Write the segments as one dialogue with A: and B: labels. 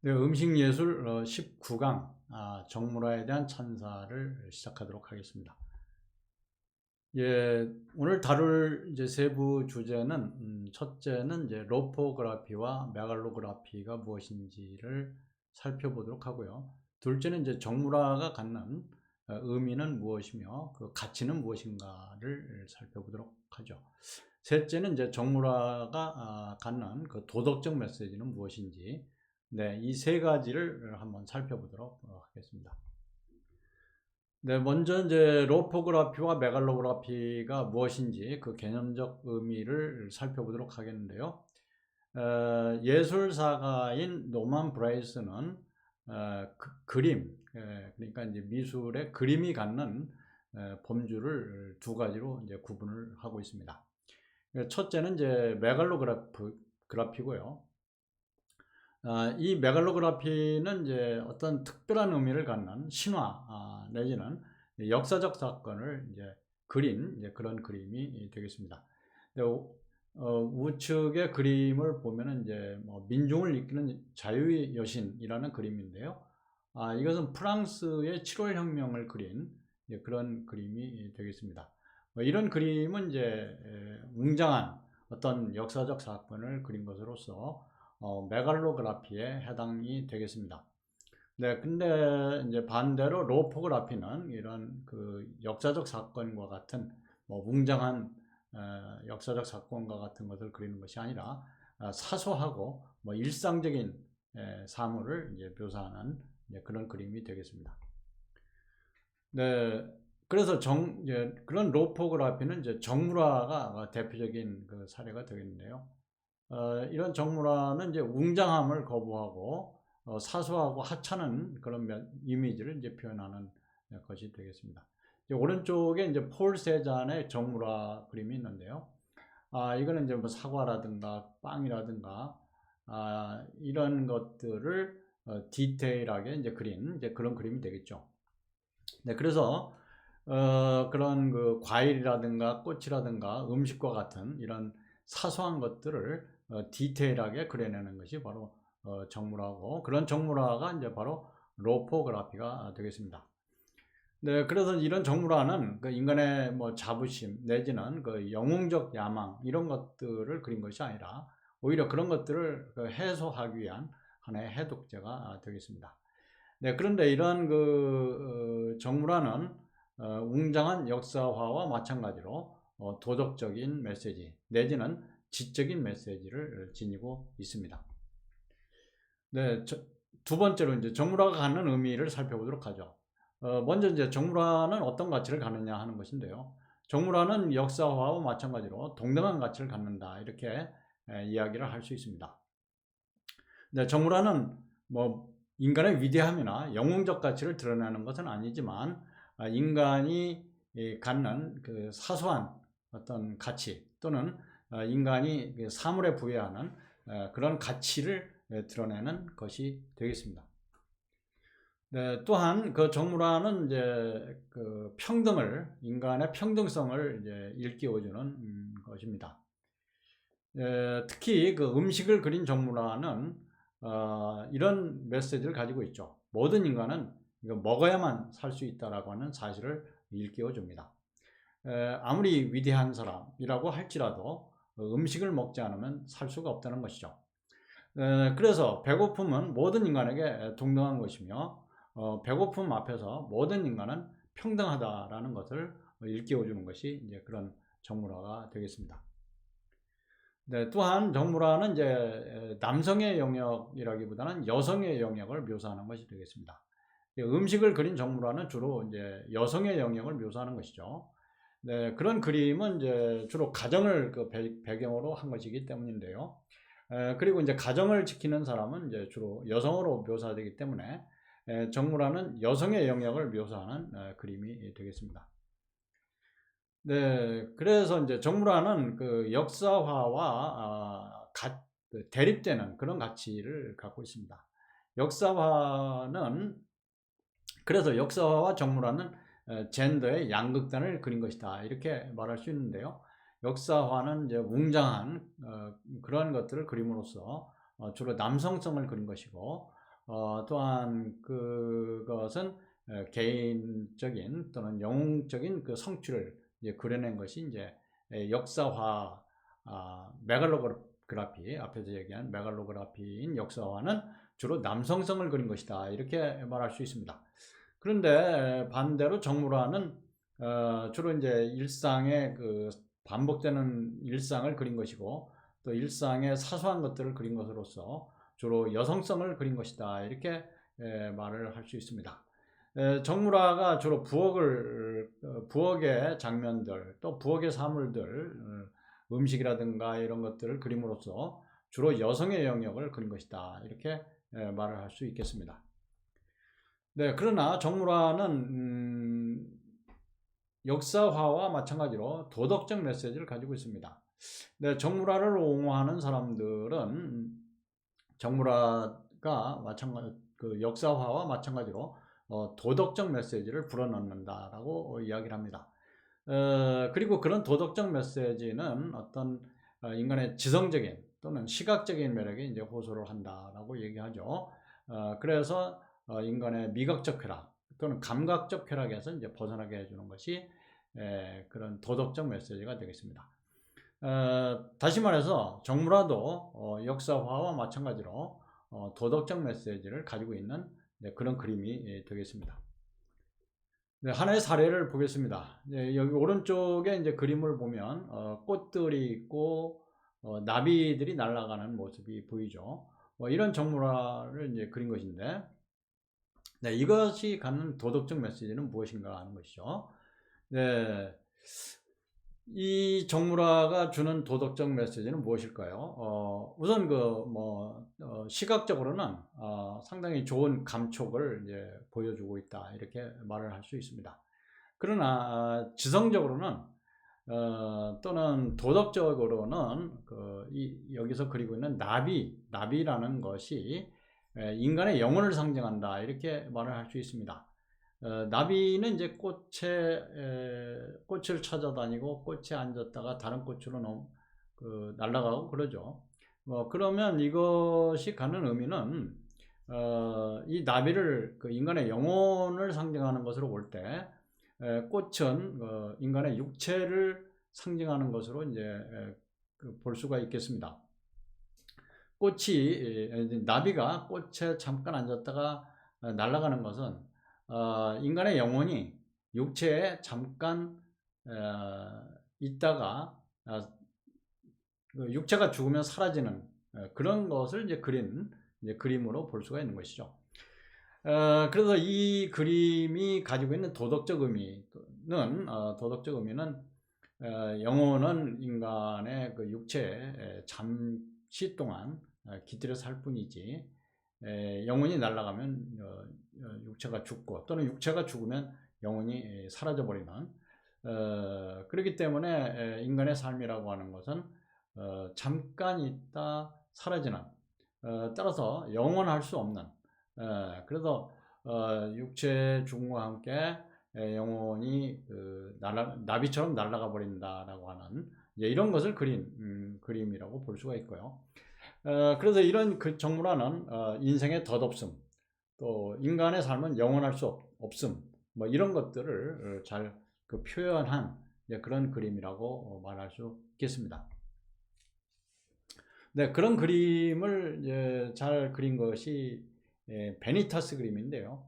A: 네, 음식예술 19강 정물화에 대한 찬사를 시작하도록 하겠습니다. 예, 오늘 다룰 이제 세부 주제는 첫째는 이제 로포그라피와 메갈로그라피가 무엇인지를 살펴보도록 하고요. 둘째는 이제 정물화가 갖는 의미는 무엇이며 그 가치는 무엇인가를 살펴보도록 하죠. 셋째는 이제 정물화가 갖는 그 도덕적 메시지는 무엇인지, 네, 이 세 가지를 한번 살펴보도록 하겠습니다. 네, 먼저 이제 로포그라피와 메갈로그라피가 무엇인지 그 개념적 의미를 살펴보도록 하겠는데요. 예술사가인 노만 브라이스는 그림, 그러니까 이제 미술의 그림이 갖는 범주를 두 가지로 이제 구분을 하고 있습니다. 첫째는 이제 메갈로그라피고요. 이 메갈로그라피는 이제 어떤 특별한 의미를 갖는 신화 내지는 역사적 사건을 이제 그린 이제 그런 그림이 되겠습니다. 우측의 그림을 보면은 이제 뭐 민중을 이끄는 자유의 여신이라는 그림인데요. 이것은 프랑스의 7월 혁명을 그린 그런 그림이 되겠습니다. 이런 그림은 이제 웅장한 어떤 역사적 사건을 그린 것으로서 메갈로그라피에 해당이 되겠습니다. 네, 근데 이제 반대로 로포그라피는 이런 그 역사적 사건과 같은 뭐 웅장한 역사적 사건과 같은 것을 그리는 것이 아니라 사소하고 뭐 일상적인 사물을 이제 묘사하는 그런 그림이 되겠습니다. 네, 그래서 그런 로포그라피는 이제 정물화가 대표적인 그 사례가 되겠는데요. 이런 정물화는 이제 웅장함을 거부하고 사소하고 하찮은 그런 이미지를 이제 표현하는 것이 되겠습니다. 이제 오른쪽에 이제 폴 세잔의 정물화 그림이 있는데요. 이거는 이제 뭐 사과라든가 빵이라든가 이런 것들을 디테일하게 이제 그린 이제 그런 그림이 되겠죠. 네, 그래서 그런 그 과일이라든가 꽃이라든가 음식과 같은 이런 사소한 것들을 디테일하게 그려내는 것이 바로 정물화고, 그런 정물화가 이제 바로 로포그라피가 되겠습니다. 네, 그래서 이런 정물화는 그 인간의 뭐 자부심 내지는 그 영웅적 야망 이런 것들을 그린 것이 아니라 오히려 그런 것들을 그 해소하기 위한 하나의 해독제가 되겠습니다. 네, 그런데 이러한 그 정물화는 웅장한 역사화와 마찬가지로 도덕적인 메시지 내지는 지적인 메시지를 지니고 있습니다. 네, 두 번째로 이제 정물화가 갖는 의미를 살펴보도록 하죠. 먼저 이제 정물화는 어떤 가치를 갖느냐 하는 것인데요. 정물화는 역사화와 마찬가지로 동등한 가치를 갖는다 이렇게 이야기를 할 수 있습니다. 네, 정물화는 뭐 인간의 위대함이나 영웅적 가치를 드러내는 것은 아니지만 인간이 갖는 그 사소한 어떤 가치 또는 인간이 그 사물에 부여하는 그런 가치를 드러내는 것이 되겠습니다. 네, 또한 그 정물화는 이제 그 평등을 인간의 평등성을 이제 일깨워주는 것입니다. 특히 그 음식을 그린 정물화는 이런 메시지를 가지고 있죠. 모든 인간은 이거 먹어야만 살 수 있다라고 하는 사실을 일깨워 줍니다. 아무리 위대한 사람이라고 할지라도 음식을 먹지 않으면 살 수가 없다는 것이죠. 그래서 배고픔은 모든 인간에게 동등한 것이며 배고픔 앞에서 모든 인간은 평등하다라는 것을 일깨워 주는 것이 이제 그런 정물화가 되겠습니다. 네, 또한 정물화는 이제 남성의 영역이라기보다는 여성의 영역을 묘사하는 것이 되겠습니다. 음식을 그린 정물화는 주로 이제 여성의 영역을 묘사하는 것이죠. 네, 그런 그림은 이제 주로 가정을 그 배경으로 한 것이기 때문인데요. 그리고 이제 가정을 지키는 사람은 이제 주로 여성으로 묘사되기 때문에 정물화는 여성의 영역을 묘사하는 그림이 되겠습니다. 네, 그래서 이제 정물화는 그 역사화와 그 대립되는 그런 가치를 갖고 있습니다. 역사화는 그래서 역사화와 정물화는 젠더의 양극단을 그린 것이다 이렇게 말할 수 있는데요. 역사화는 이제 웅장한 그런 것들을 그림으로써 주로 남성성을 그린 것이고 또한 그것은 개인적인 또는 영웅적인 그 성취를 이제 그려낸 것이 이제 역사화, 메갈로그라피, 앞에서 얘기한 메갈로그라피인 역사화는 주로 남성성을 그린 것이다, 이렇게 말할 수 있습니다. 그런데 반대로 정물화는 주로 이제 일상의 그 반복되는 일상을 그린 것이고, 또 일상의 사소한 것들을 그린 것으로서 주로 여성성을 그린 것이다, 이렇게 말을 할 수 있습니다. 정물화가 주로 부엌의 장면들, 또 부엌의 사물들, 음식이라든가 이런 것들을 그림으로써 주로 여성의 영역을 그린 것이다, 이렇게 말을 할 수 있겠습니다. 네, 그러나 정물화는 역사화와 마찬가지로 도덕적 메시지를 가지고 있습니다. 네, 정물화를 옹호하는 사람들은 정물화가 그 역사화와 마찬가지로 도덕적 메시지를 불어넣는다라고 이야기를 합니다. 그리고 그런 도덕적 메시지는 어떤 인간의 지성적인 또는 시각적인 매력에 이제 호소를 한다라고 얘기하죠. 그래서 인간의 미각적 쾌락 또는 감각적 쾌락에서 이제 벗어나게 해주는 것이 그런 도덕적 메시지가 되겠습니다. 다시 말해서 정물화도 역사화와 마찬가지로 도덕적 메시지를 가지고 있는 그런 그림이 되겠습니다. 네, 하나의 사례를 보겠습니다. 여기 오른쪽에 이제 그림을 보면 꽃들이 있고 나비들이 날아가는 모습이 보이죠. 이런 정물화를 이제 그린 것인데, 네, 이것이 갖는 도덕적 메시지는 무엇인가 하는 것이죠. 네, 이 정물화가 주는 도덕적 메시지는 무엇일까요? 우선 시각적으로는 상당히 좋은 감촉을 이제 보여주고 있다, 이렇게 말을 할 수 있습니다. 그러나 지성적으로는 또는 도덕적으로는 여기서 그리고 있는 나비라는 것이 인간의 영혼을 상징한다, 이렇게 말을 할 수 있습니다. 나비는 이제 꽃을 찾아다니고 꽃에 앉았다가 다른 꽃으로 날아가고 그러죠. 그러면 이것이 갖는 의미는 이 나비를 그 인간의 영혼을 상징하는 것으로 볼 때, 꽃은 인간의 육체를 상징하는 것으로 이제 볼 수가 있겠습니다. 나비가 꽃에 잠깐 앉았다가 날아가는 것은 인간의 영혼이 육체에 잠깐 있다가 육체가 죽으면 사라지는 그런 것을 이제 그림으로 볼 수가 있는 것이죠. 그래서 이 그림이 가지고 있는 도덕적 의미는 영혼은 인간의 그 육체에 잠시 동안 깃들여 살 뿐이지, 영혼이 날아가면 육체가 죽고, 또는 육체가 죽으면 영혼이 사라져 버리는, 그렇기 때문에 인간의 삶이라고 하는 것은 잠깐 있다 사라지는, 따라서 영원할 수 없는, 그래서 육체 죽음과 함께 영혼이 나비처럼 날아가 버린다라고 하는 이런 것을 그린 그림이라고 볼 수가 있고요. 그래서 이런 정물화는 인생의 덧없음, 또 인간의 삶은 영원할 수 없음, 이런 것들을 잘 표현한 그런 그림이라고 말할 수 있겠습니다. 네, 그런 그림을 잘 그린 것이 베니타스 그림인데요.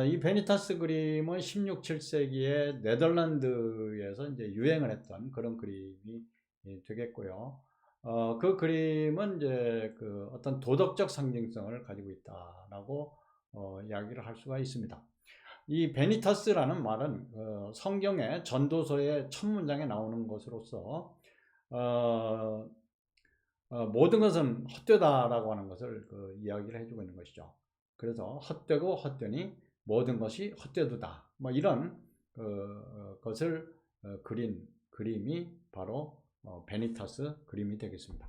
A: 이 베니타스 그림은 16, 17세기에 네덜란드에서 이제 유행을 했던 그런 그림이 되겠고요. 그 그림은 이제 어떤 도덕적 상징성을 가지고 있다라고 이야기를 할 수가 있습니다. 이 베니타스라는 말은 성경의 전도서의 첫 문장에 나오는 것으로서 모든 것은 헛되다라고 하는 것을 이야기를 해주고 있는 것이죠. 그래서 헛되고 헛되니 모든 것이 헛되도다, 이런 것을 그린 그림이 바로 베니타스 그림이 되겠습니다.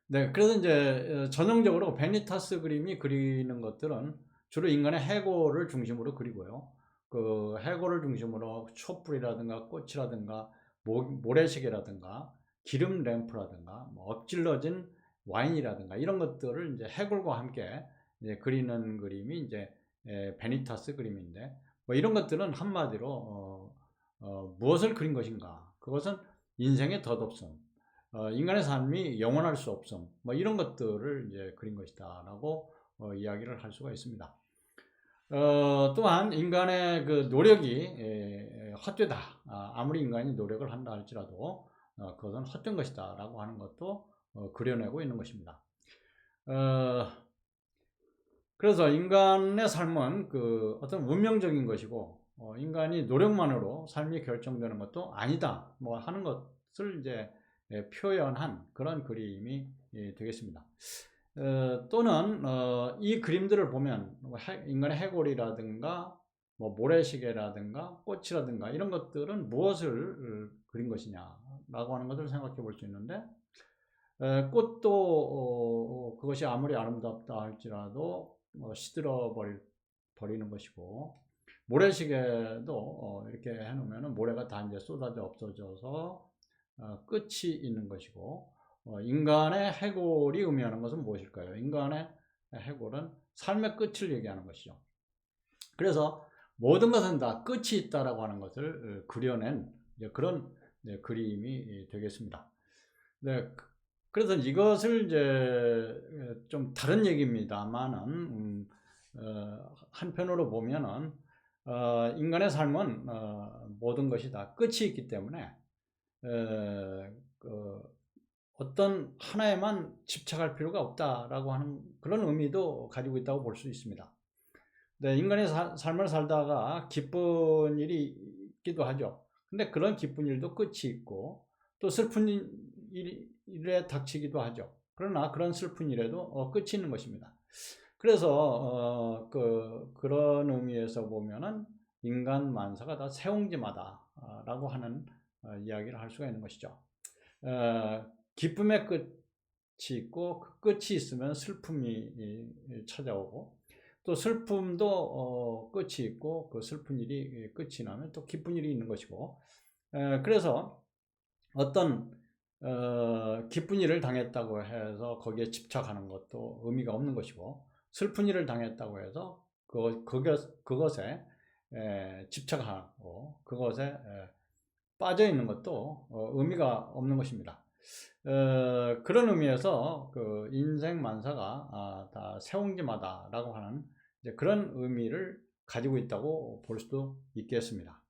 A: 네, 그래서 이제 전형적으로 베니타스 그림이 그리는 것들은 주로 인간의 해골을 중심으로 그리고요. 그 해골을 중심으로 촛불이라든가 꽃이라든가 모래시계라든가 기름 램프라든가 엎질러진 와인이라든가 이런 것들을 이제 해골과 함께 이제 그리는 그림이 이제 베니타스 그림인데, 뭐 이런 것들은 한마디로 무엇을 그린 것인가? 그것은 인생의 덧없음, 인간의 삶이 영원할 수 없음, 뭐 이런 것들을 이제 그린 것이다라고 이야기를 할 수가 있습니다. 또한 인간의 그 노력이 헛되다. 아무리 인간이 노력을 한다 할지라도 그것은 헛된 것이다 라고 하는 것도 그려내고 있는 것입니다. 그래서 인간의 삶은 그 어떤 운명적인 것이고, 인간이 노력만으로 삶이 결정되는 것도 아니다 뭐 하는 것을 이제 표현한 그런 그림이 되겠습니다. 또는 이 그림들을 보면 인간의 해골이라든가 뭐 모래시계라든가 꽃이라든가 이런 것들은 무엇을 그린 것이냐 라고 하는 것을 생각해 볼 수 있는데, 꽃도 그것이 아무리 아름답다 할지라도 시들어 버리는 것이고, 모래시계도 이렇게 해놓으면 모래가 다 이제 쏟아져 없어져서 끝이 있는 것이고, 인간의 해골이 의미하는 것은 무엇일까요? 인간의 해골은 삶의 끝을 얘기하는 것이죠. 그래서 모든 것은 다 끝이 있다라고 하는 것을 그려낸 그런 그림이 되겠습니다. 네, 그래서 이것을 이제 좀 다른 얘기입니다만은 한편으로 보면은 인간의 삶은 모든 것이 다 끝이 있기 때문에 어떤 하나에만 집착할 필요가 없다라고 하는 그런 의미도 가지고 있다고 볼 수 있습니다. 네, 인간의 삶을 살다가 기쁜 일이 있기도 하죠. 근데 그런 기쁜 일도 끝이 있고 또 슬픈 일에 닥치기도 하죠. 그러나 그런 슬픈 일에도 끝이 있는 것입니다. 그래서 그런 의미에서 보면은 인간 만사가 다 세옹지마다라고 하는 이야기를 할 수가 있는 것이죠. 기쁨의 끝이 있고 그 끝이 있으면 슬픔이 찾아오고, 또 슬픔도 끝이 있고 그 슬픈 일이 끝이 나면 또 기쁜 일이 있는 것이고, 그래서 어떤 기쁜 일을 당했다고 해서 거기에 집착하는 것도 의미가 없는 것이고, 슬픈 일을 당했다고 해서 그것에 집착하고 그것에 빠져 있는 것도 의미가 없는 것입니다. 그런 의미에서 그 인생 만사가 다 세옹지마다라고 하는 그런 의미를 가지고 있다고 볼 수도 있겠습니다.